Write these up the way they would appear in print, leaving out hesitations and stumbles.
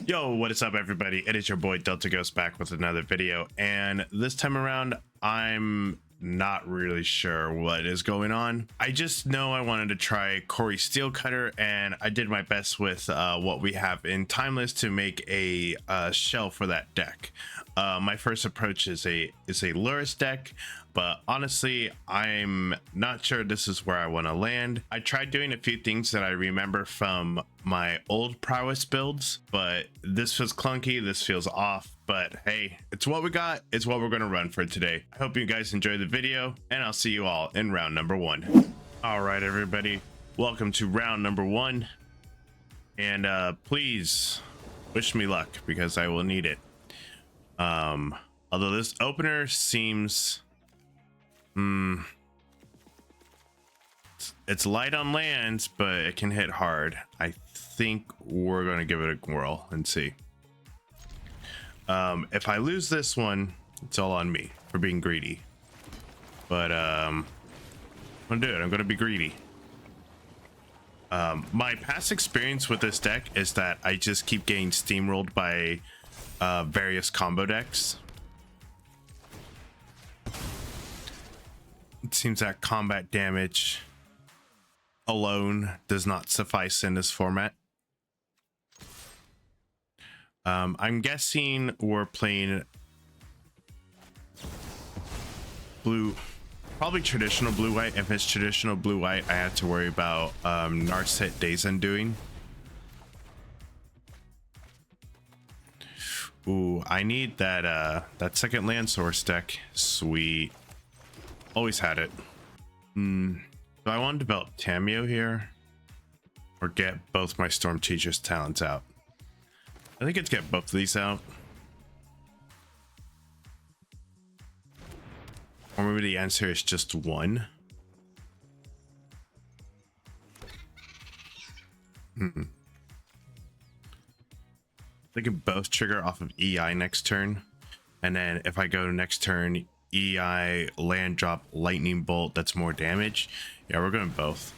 Yo, what is up, everybody? It is your boy Delta Ghost back with another video, and this time around I'm not really sure what is going on. I just know I wanted to try Cori-Steel Cutter, and I did my best with what we have in Timeless to make a shell for that deck. My first approach is a Luris deck, but honestly I'm not sure this is where I want to land. I tried doing a few things that I remember from my old Prowess builds, but this feels clunky, this feels off. But hey, it's what we got, it's what we're going to run for today. I hope you guys enjoy the video, and I'll see you all in round number 1. All right, everybody, welcome to round number 1, and please wish me luck because I will need it. Although this opener seems it's light on lands, but it can hit hard. I think we're gonna give it a whirl and see. If I lose this one, it's all on me for being greedy, but I'm gonna do it. I'm gonna be greedy. My past experience with this deck is that I just keep getting steamrolled by various combo decks. It seems that combat damage alone does not suffice in this format. I'm guessing we're playing blue, probably traditional blue-white. If it's traditional blue-white, I have to worry about Narset Days Undoing. Ooh, I need that that second land source deck. Sweet. Always had it. Do I want to develop Tamiyo here, or get both my Storm Teacher's talents out? I think it's get both of these out. Or maybe the answer is just one. They can both trigger off of EI next turn, and then if I go next turn EI land drop lightning bolt, that's more damage. Yeah, we're going both.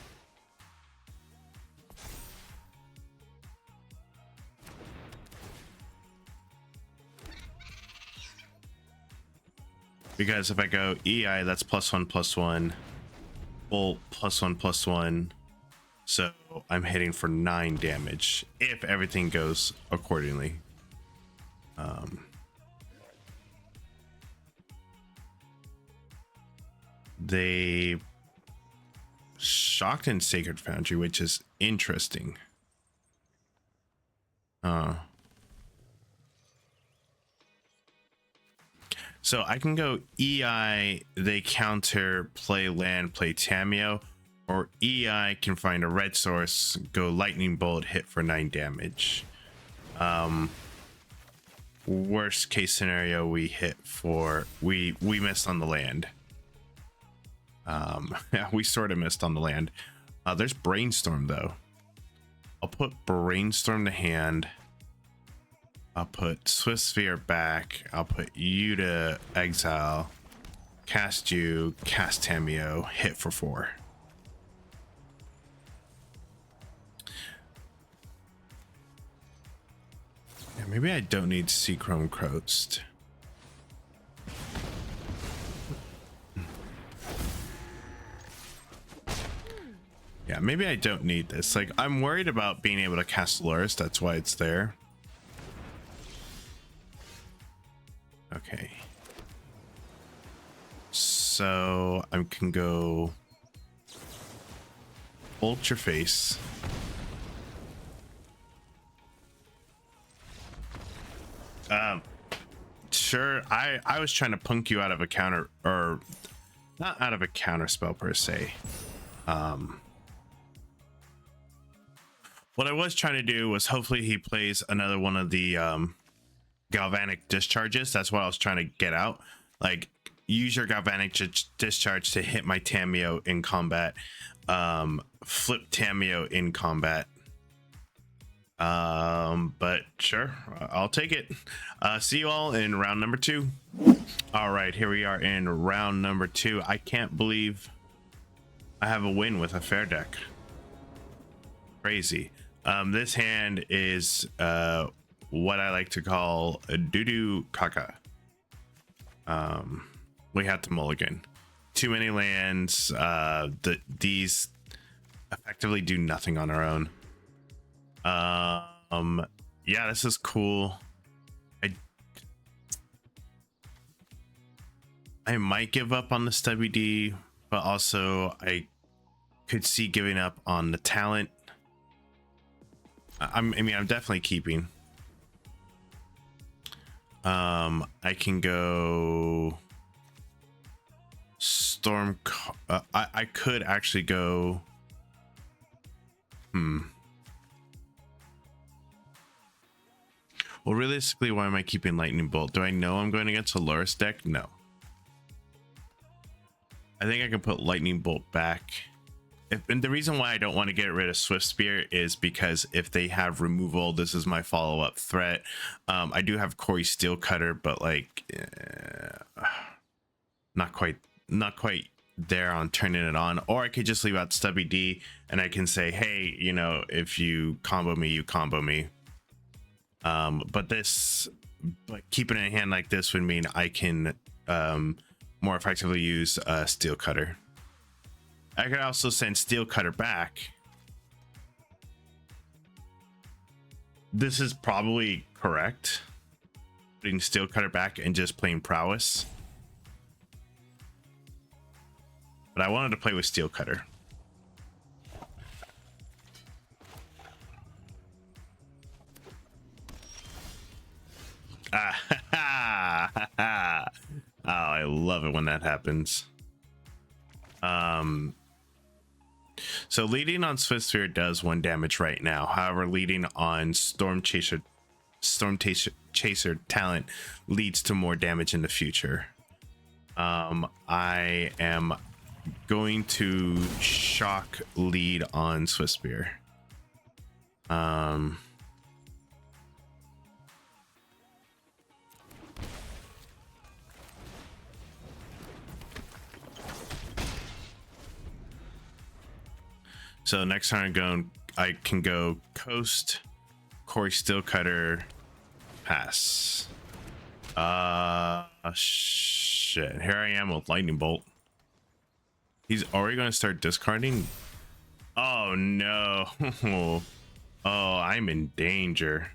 Because if I go EI, that's +1/+1, bolt +1/+1, so I'm hitting for 9 damage if everything goes accordingly. They shocked in Sacred Foundry, which is interesting. So I can go EI, they counter, play land, play Tamiyo, or EI can find a red source, go lightning bolt, hit for 9 damage. Worst case scenario, we hit for we missed on the land. Yeah, we sort of missed on the land. There's Brainstorm though. I'll put Brainstorm to hand. I'll put Swift Sphere back. I'll put you to exile. Cast you, cast Tamiyo, hit for 4. Yeah, maybe I don't need Seachrome Croast. Yeah, maybe I don't need this. Like, I'm worried about being able to cast Luris. That's why it's there. Okay. So I can go Ultra Face. Sure. I was trying to punk you out of a counter, or not out of a counter spell per se. What I was trying to do was hopefully he plays another one of the galvanic discharges. That's what I was trying to get out. Like, use your galvanic discharge to hit my Tamiyo in combat. Flip Tamiyo in combat. But sure, I'll take it. See you all in round number 2. All right, here we are in round number 2. I can't believe I have a win with a fair deck. Crazy. This hand is what I like to call a doo-doo caca. We have to mulligan. Too many lands. These effectively do nothing on our own. Yeah, this is cool. I might give up on the stubby D, but also I could see giving up on the talent. I mean, I'm definitely keeping. I can go Storm. I could actually go. Well, realistically, why am I keeping Lightning Bolt? Do I know I'm going against a Loris deck? No. I think I can put Lightning Bolt back. And the reason why I don't want to get rid of Swift Spear is because if they have removal, this is my follow-up threat. I do have Cori-Steel Cutter, but like not quite there on turning it on. Or I could just leave out Stubby D and I can say, hey, you know, if you combo me, you combo me. But keeping it in hand like this would mean I can more effectively use Steel Cutter. I could also send Steel Cutter back. This is probably correct. Putting Steel Cutter back and just playing Prowess. But I wanted to play with Steel Cutter. Oh, I love it when that happens. So leading on Swift Sphere does 1 damage right now. However, leading on Storm Chaser talent leads to more damage in the future. I am going to shock lead on Swift Spear. So next time I can go Coast, Cori-Steel Cutter, pass. Shit. Here I am with Lightning Bolt. He's already going to start discarding. Oh no. Oh, I'm in danger.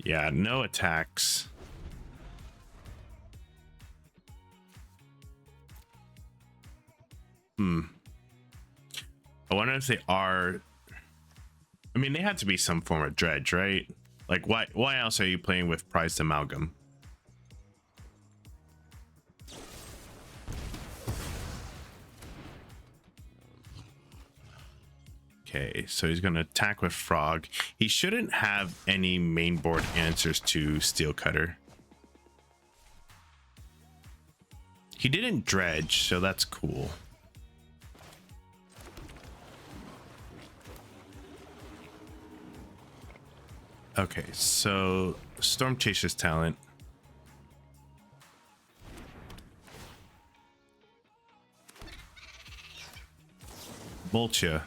Yeah, no attacks. I wonder if they are. I mean, they had to be some form of dredge, right? Like, why else are you playing with Prized Amalgam? Okay, so he's going to attack with Frog. He shouldn't have any main board answers to Steel Cutter. He didn't dredge, so that's cool. Okay, so Storm Chaser's talent. Bolt ya.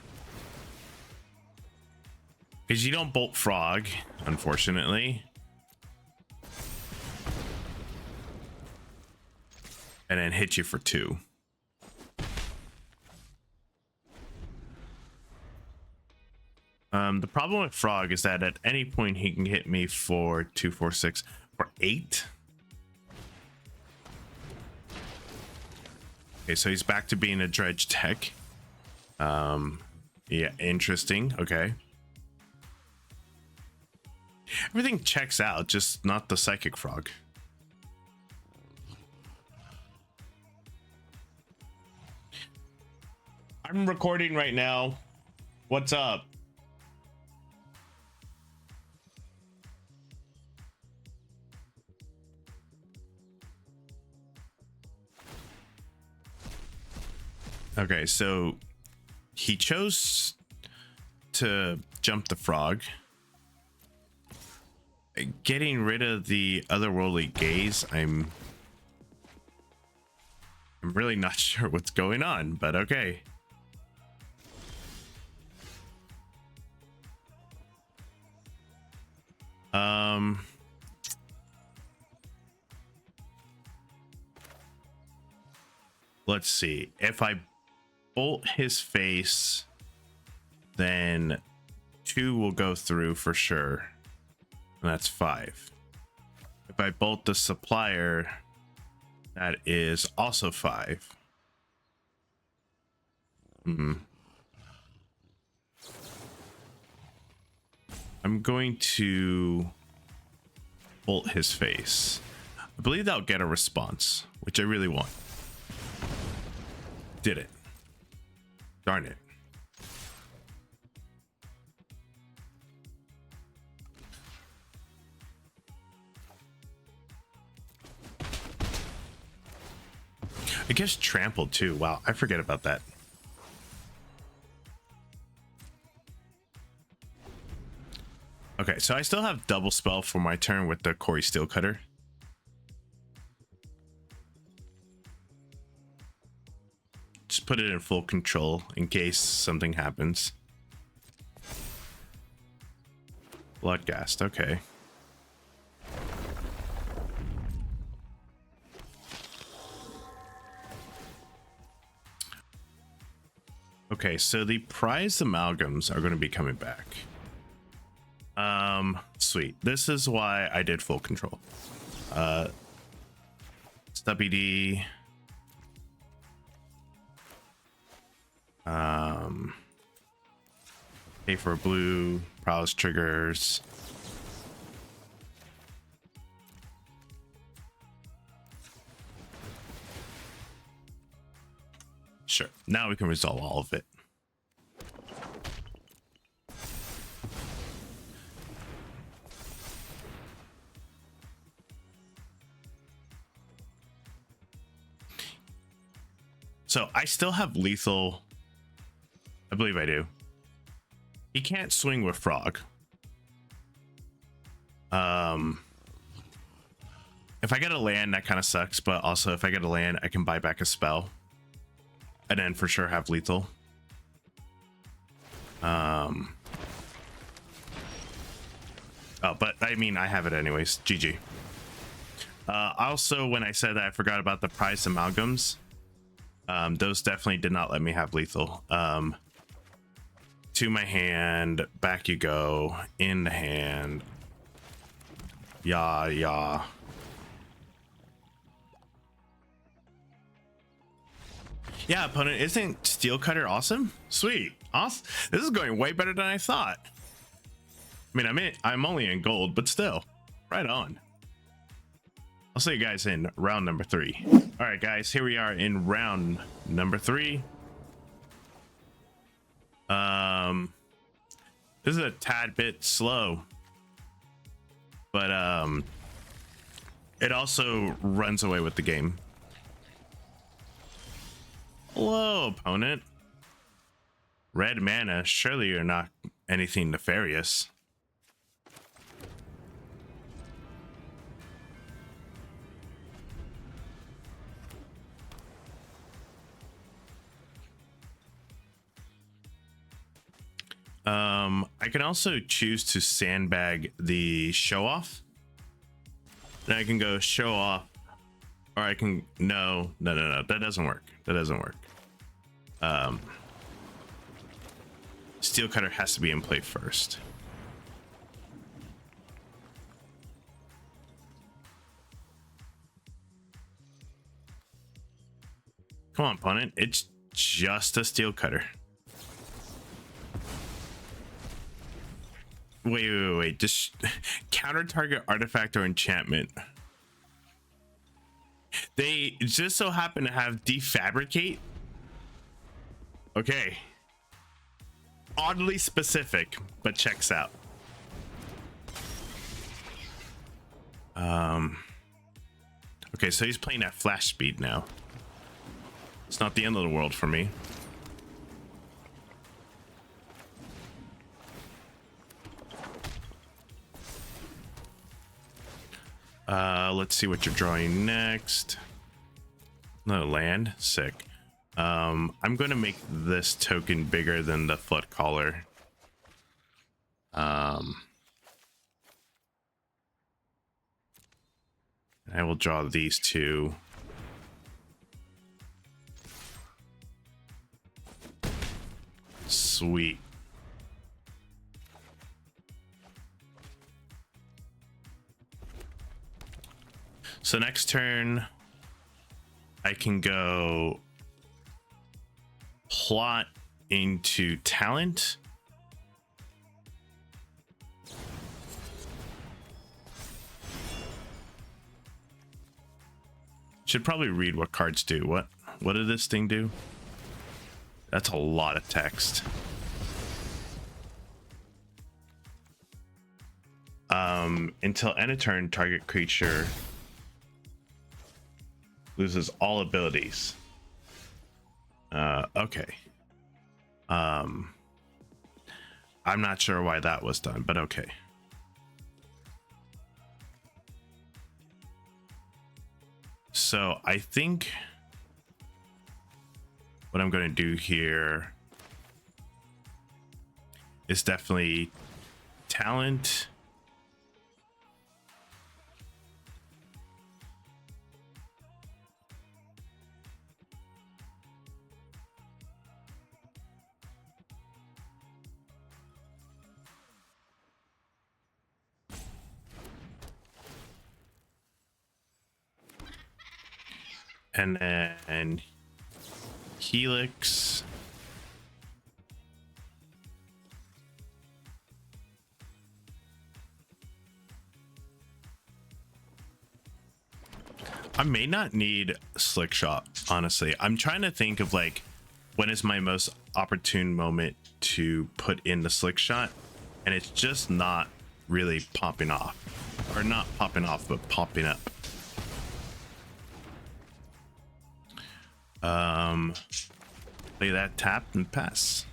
Because you don't bolt Frog, unfortunately. And then hit you for 2. The problem with Frog is that at any point he can hit me for 2, 4, 6, for 8. Okay, so he's back to being a dredge tech. Yeah, interesting. Okay. Everything checks out, just not the Psychic Frog. I'm recording right now. What's up? Okay, so he chose to jump the Frog. getting rid of the otherworldly gaze. I'm really not sure what's going on, but okay. Let's see. If I bolt his face, then 2 will go through for sure. And that's 5. If I bolt the supplier, that is also 5. I'm going to bolt his face. I believe that'll get a response, which I really want. Did it. Darn it. I guess trampled too. Wow, I forget about that. Okay, so I still have double spell for my turn with the Cori-Steel Cutter. Just put it in full control in case something happens. Bloodghast, okay. Okay, so the prize amalgams are going to be coming back. Sweet. This is why I did full control. Stubby D. Pay for blue, prowess triggers. Sure. Now we can resolve all of it. So I still have lethal. I believe I do. He can't swing with frog. If I get a land, that kind of sucks. But also, if I get a land, I can buy back a spell, and then for sure have lethal. Oh, but I mean, I have it anyways. GG. Also, when I said that I forgot about the prize amalgams, those definitely did not let me have lethal. To my hand, back you go, in the hand. Yeah. Yeah, opponent, isn't Steel Cutter awesome? Sweet. Awesome. This is going way better than I thought. I mean, I'm only in gold, but still. Right on. I'll see you guys in round number 3. All right, guys, here we are in round number 3. This is a tad bit slow, but it also runs away with the game. Hello, opponent. Red mana, surely you're not anything nefarious. I can also choose to sandbag the show off. Then I can go show off, or I can no, that doesn't work. That doesn't work. Steel Cutter has to be in play first. Come on, opponent. It's just a Steel Cutter. Wait. Just counter target artifact or enchantment. They just so happen to have defabricate. Okay. Oddly specific, but checks out. Okay, so he's playing at flash speed now. It's not the end of the world for me. Let's see what you're drawing next. No land. Sick. I'm going to make this token bigger than the Flood Caller. I will draw these two. Sweet. So next turn, I can go plot into talent. Should probably read what cards do. What did this thing do? That's a lot of text. Until end of turn, target creature loses all abilities. Okay. I'm not sure why that was done, but okay. So I think what I'm going to do here is definitely talent. And then Helix. I may not need Slick Shot, honestly. I'm trying to think of like when is my most opportune moment to put in the Slick Shot, and it's just not really popping off. Or not popping off, but popping up. Play that, tap and pass.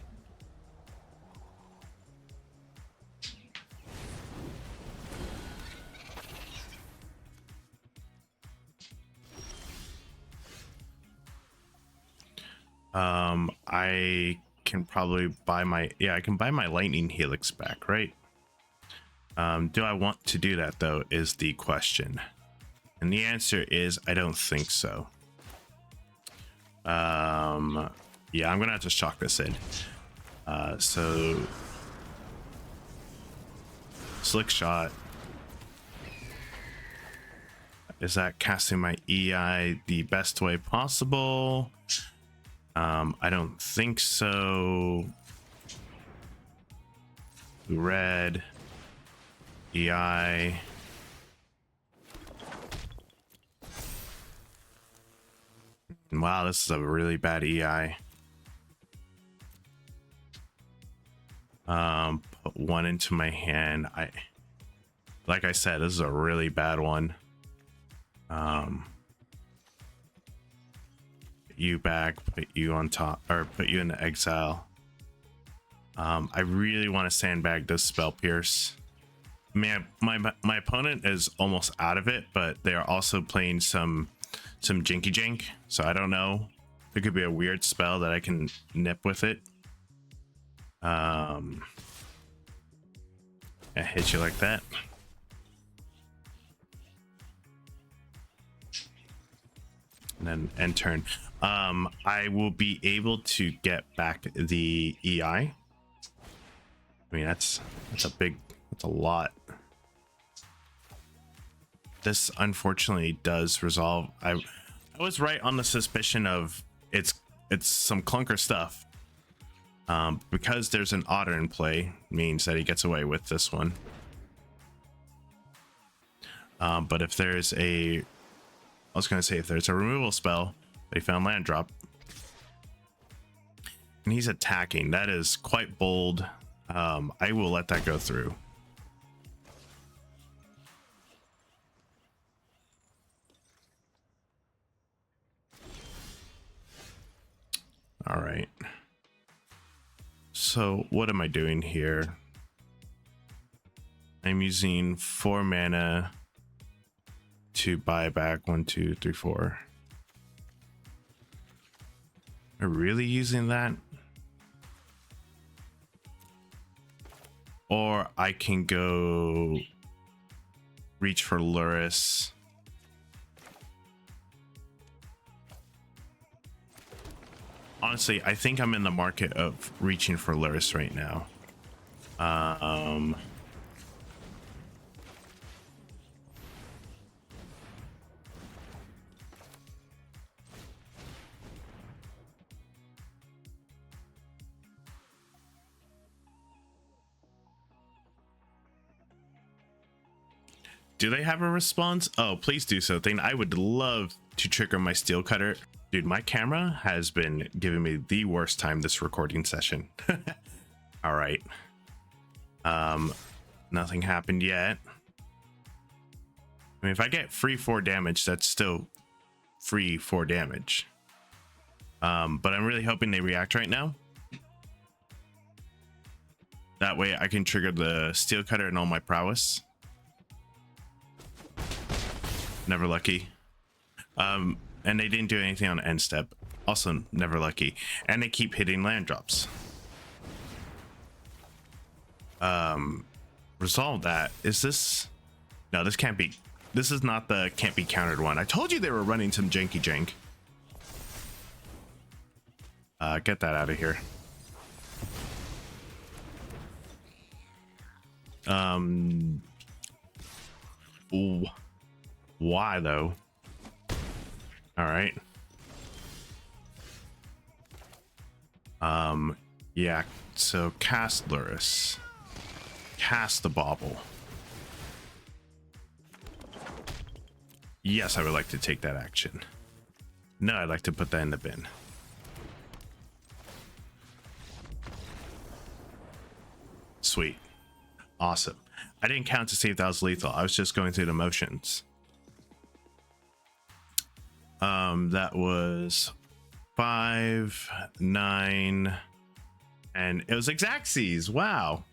I can probably buy my, I can buy my Lightning Helix back, right? Do I want to do that though is the question. And the answer is I don't think so. Yeah, I'm gonna have to shock this in. So Slick Shot. Is that casting my EI the best way possible? I don't think so. Red EI. Wow, this is a really bad EI. Put one into my hand. Like I said, this is a really bad one. Put you back, put you on top, or put you into exile. I really want to sandbag this Spell Pierce. Man, my opponent is almost out of it, but they are also playing some Jinky Jink, so I don't know. It could be a weird spell that I can nip with it. I hit you like that. And then end turn. I will be able to get back the EI. I mean, that's a lot. This unfortunately does resolve. I was right on the suspicion of it's some clunker stuff. Because there's an otter in play, means that he gets away with this one. But if there's a, I was gonna say if there's a removal spell, but he found land drop, and he's attacking, that is quite bold. I will let that go through. All right. So what am I doing here? I'm using 4 mana to buy back 1, 2, 3, 4. Are really using that? Or I can go reach for Luris. Honestly, I think I'm in the market of reaching for Luris right now. Do they have a response? Oh, please do so. Thing, I would love to trigger my steel cutter. Dude, my camera has been giving me the worst time this recording session. All right. Nothing happened yet. I mean, if I get free 4 damage, that's still free 4 damage. But I'm really hoping they react right now. That way I can trigger the steel cutter and all my prowess. Never lucky. And they didn't do anything on end step. Also never lucky. And they keep hitting land drops. Resolve that. Is this? No, this can't be. This is not the can't be countered one. I told you they were running some janky jank. Get that out of here. Ooh. Why though? All right. Yeah, so cast Luris. Cast the bauble. Yes, I would like to take that action. No, I'd like to put that in the bin. Sweet. Awesome. I didn't count to see if that was lethal. I was just going through the motions. That was 5, 9, and it was Xaxes. Wow.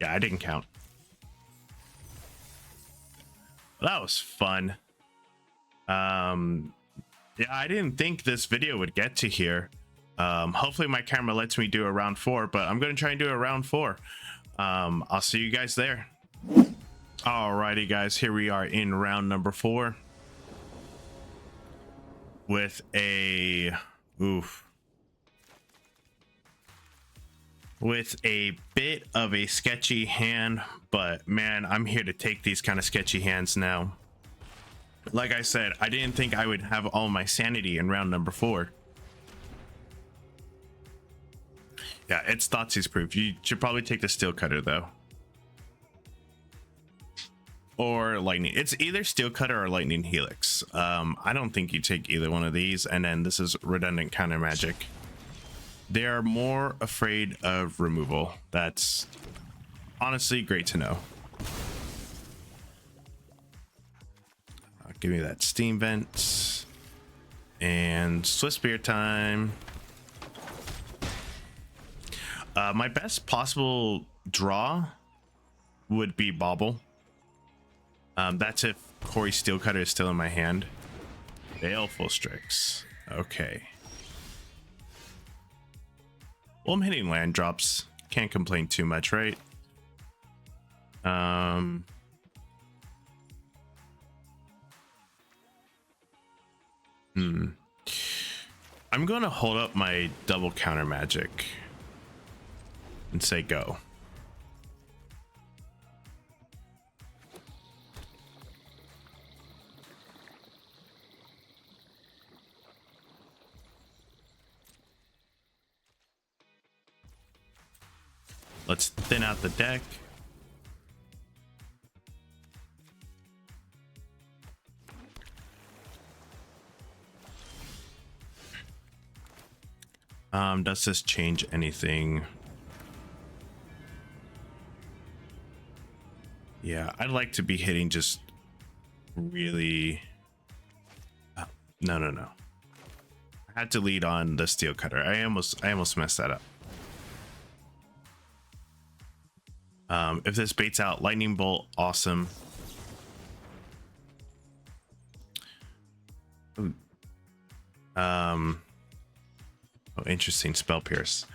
Yeah, I didn't count. That was fun. Yeah, I didn't think this video would get to here. Hopefully my camera lets me do a round 4, but I'm going to try and do a round 4. I'll see you guys there. Alrighty, guys, here we are in round number 4 with a with a bit of a sketchy hand, but man, I'm here to take these kind of sketchy hands now. Like I said, I didn't think I would have all my sanity in round number 4. Yeah, it's Thoughtseize proof. You should probably take the steel cutter though. Or lightning. It's either steel cutter or lightning helix. I don't think you take either one of these. And then this is redundant counter magic. They are more afraid of removal. That's honestly great to know. Give me that steam vent and Swiss beer time. My best possible draw would be bauble. That's if Cori-Steel Cutter is still in my hand. Baleful Strix. Okay. Well, I'm hitting land drops. Can't complain too much, right? I'm going to hold up my double counter magic and say go. Let's thin out the deck. Does this change anything? Yeah, I'd like to be hitting just really... No. I had to lead on the steel cutter. I almost messed that up. If this baits out lightning bolt, awesome. Ooh. Oh, interesting. Spell pierce.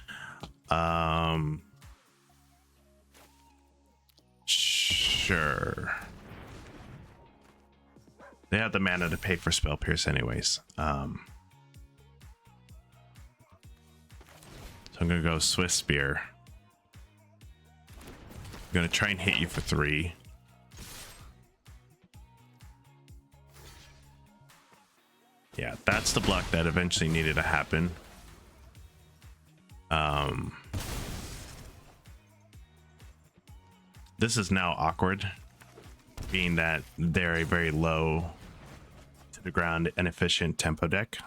Sure. They have the mana to pay for spell pierce anyways. So I'm gonna go Swift Spear. I'm gonna try and hit you for 3. Yeah, that's the block that eventually needed to happen. This is now awkward, being that they're a very low to the ground and efficient tempo deck.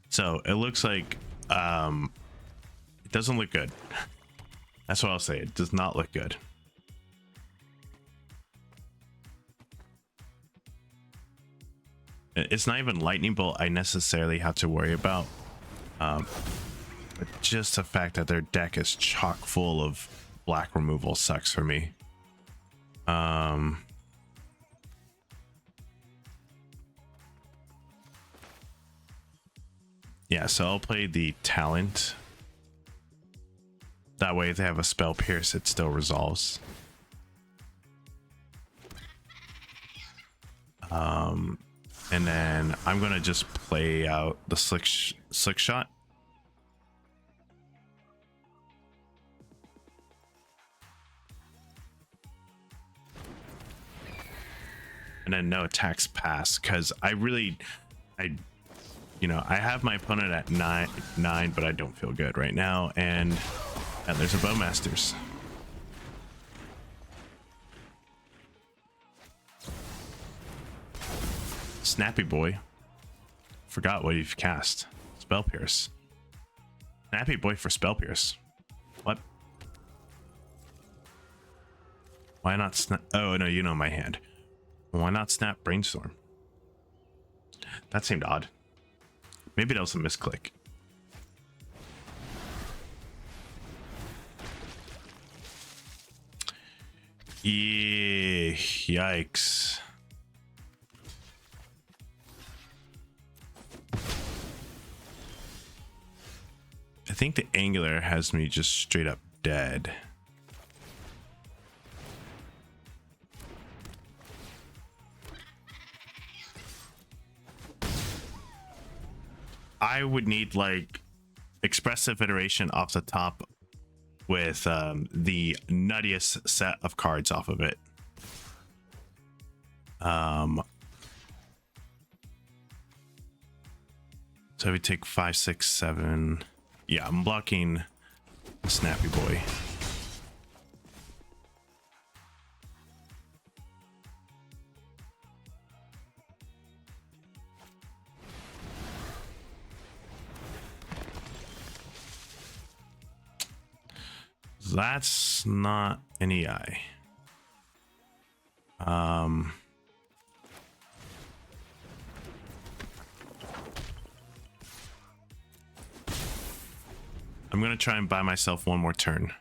So it looks like it doesn't look good. That's what I'll say. It does not look good. It's not even lightning bolt I necessarily have to worry about, but just the fact that their deck is chock full of black removal sucks for me. Yeah, so I'll play the talent. That way if they have a spell pierce, it still resolves. And then I'm gonna just play out the slick shot. And then no attacks pass, because I have my opponent at 9, but I don't feel good right now. And there's a Bowmasters. Snappy Boy. Forgot what you've cast. Spell Pierce. Snappy Boy for Spell Pierce. What? Why not snap? Oh, no, you know my hand. Why not snap Brainstorm? That seemed odd. Maybe that was a misclick. Yeah, yikes. I think the Angular has me just straight up dead. I would need like expressive iteration off the top with the nuttiest set of cards off of it. So we take 5, 6, 7. Yeah, I'm blocking Snappy Boy. That's not an EI. I'm gonna try and buy myself one more turn.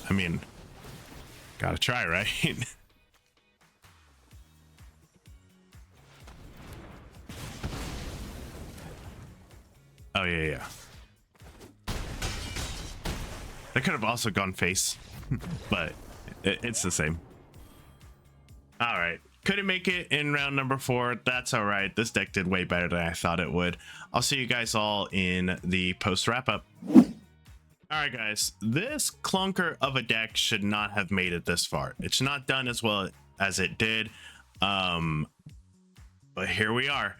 I mean, gotta try, right? Oh, yeah. That could have also gone face, but it's the same. All right. Couldn't make it in round number 4. That's all right. This deck did way better than I thought it would. I'll see you guys all in the post wrap up. All right, guys. This clunker of a deck should not have made it this far. It's not done as well as it did. But here we are.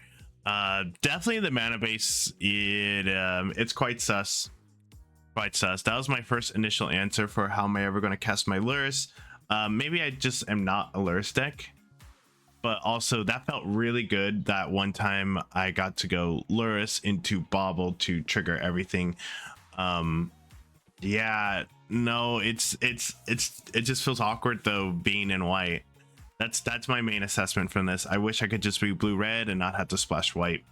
Definitely the mana base. It's quite sus. That was my first initial answer for how am I ever going to cast my Lurrus. Maybe I just am not a Lurrus deck. But also that felt really good that one time I got to go Lurrus into Bobble to trigger everything. Yeah, No, it just feels awkward though being in white. That's my main assessment from this. I wish I could just be blue red and not have to splash white.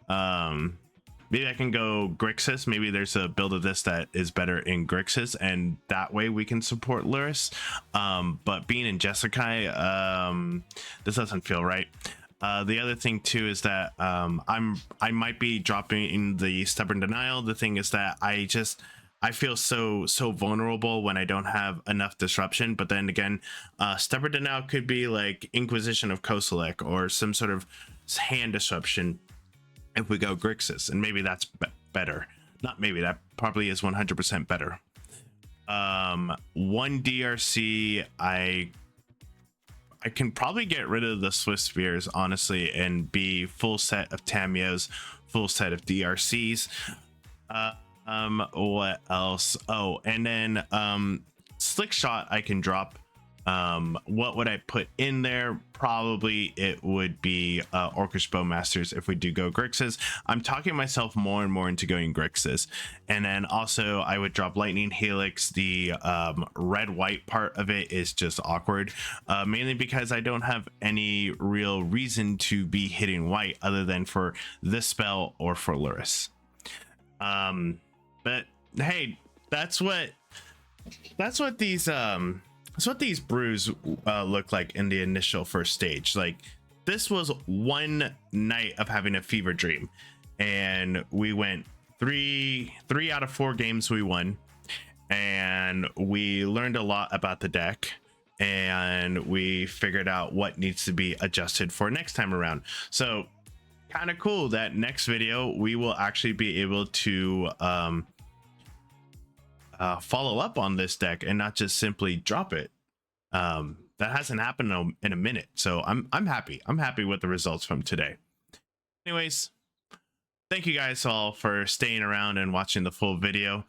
Maybe I can go Grixis. Maybe there's a build of this that is better in Grixis, and that way we can support Luris. But being in Jeskai, this doesn't feel right. The other thing too is that I might be dropping in the Stubborn Denial. The thing is that I feel so vulnerable when I don't have enough disruption. But then again, Stubborn Denial could be like Inquisition of Kozilek or some sort of hand disruption if we go Grixis, and maybe that's better. Not maybe, that probably is 100% better. One DRC, I can probably get rid of the Swift Spheres, honestly, and be full set of Tamios, full set of DRCs. What else? Oh, and then Slick Shot I can drop. What would I put in there? Probably it would be Orcish Bowmasters if we do go Grixis. I'm talking myself more and more into going Grixis. And then also I would drop Lightning Helix. The red-white part of it is just awkward, mainly because I don't have any real reason to be hitting white other than for this spell or for Luris. But hey, that's what these brews look like in the initial first stage. Like, this was one night of having a fever dream, and we went three out of 4 games we won, and we learned a lot about the deck, and we figured out what needs to be adjusted for next time around. So kind of cool that next video we will actually be able to follow up on this deck and not just simply drop it. That hasn't happened in a minute, so I'm happy. I'm happy with the results from today. Anyways, thank you guys all for staying around and watching the full video.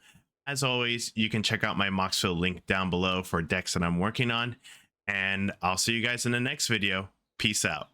As always, you can check out my Moxfill link down below for decks that I'm working on, and I'll see you guys in the next video. Peace out.